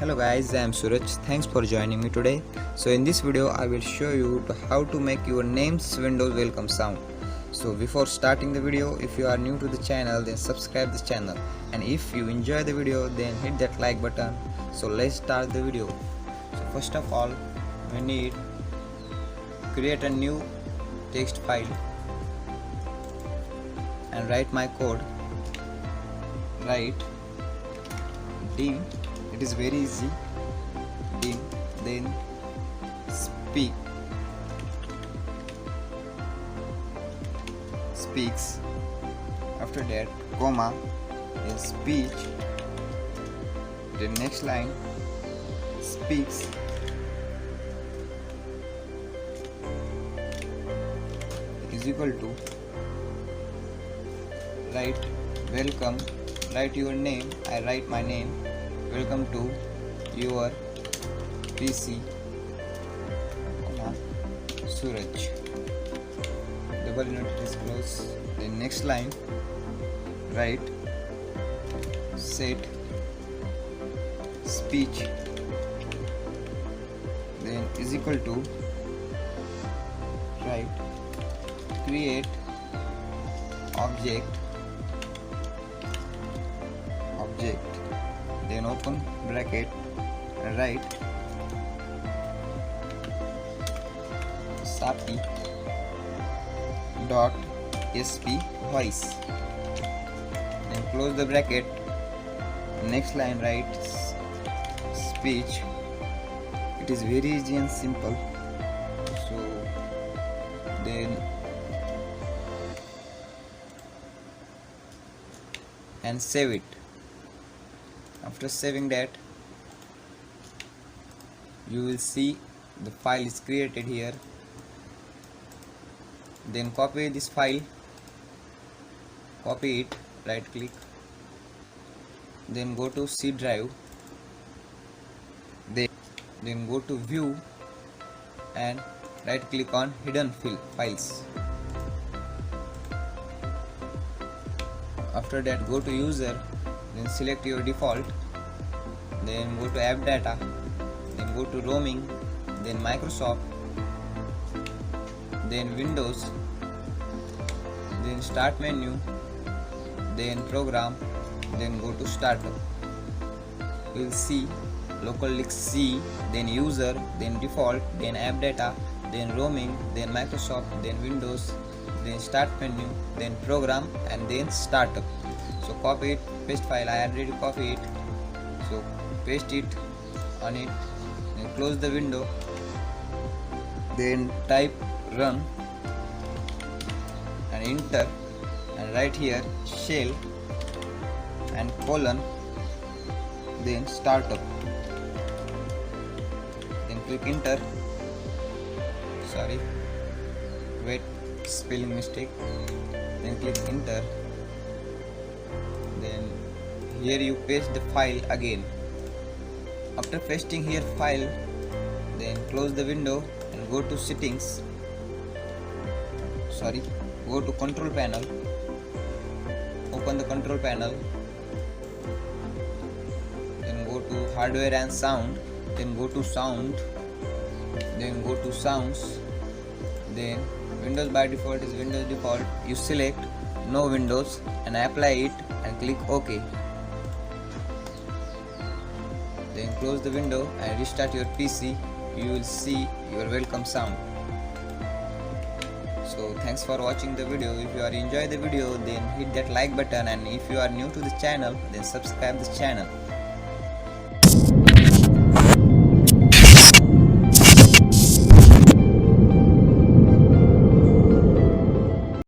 Hello guys, I am Suraj. Thanks for joining me today. So in this video I will show you how to make your name's Windows welcome sound. So before starting the video, if you are new to the channel, then subscribe the channel, and if you enjoy the video, then hit that like button. So let's start the video. So first of all, we need create a new text file and write my code. Write dim, it is very easy, dim, then speaks, after that comma, then speech, the next line speaks, is equal to, write welcome, write your name, I write my name, welcome to your PC, Suraj, double unit is close. The next line write set speech, then is equal to, write create object, then open bracket and write sapi dot sp voice, then close the bracket. Next line write speech. It is very easy and simple. So then and save it. After saving that, you will see the file is created here. Then copy this file, copy it, right click, then go to C drive, then go to view and right click on hidden files. After that, go to user, then select your default, then go to app data, then go to roaming, then Microsoft, then Windows, then start menu, then program, then go to startup. You will see local disk C, then user, then default, then app data, then roaming, then Microsoft, then Windows, then start menu, then program, and then startup. So copy it, paste file, I already copy it, so paste it on it, then close the window, then type run and enter, and write here shell and colon, then startup, then click enter. Sorry, wait, spelling mistake. Then click enter. Then here you paste the file again. After pasting here file, then close the window and go to settings. Go to control panel, open the control panel, then go to hardware and sound, then go to sound, then go to sounds, then Windows by default is Windows default, you select no Windows and apply it and click OK. Then close the window and restart your PC. You will see your welcome sound. So thanks for watching the video. If you are enjoy the video, then hit that like button, and if you are new to the channel, then subscribe the channel.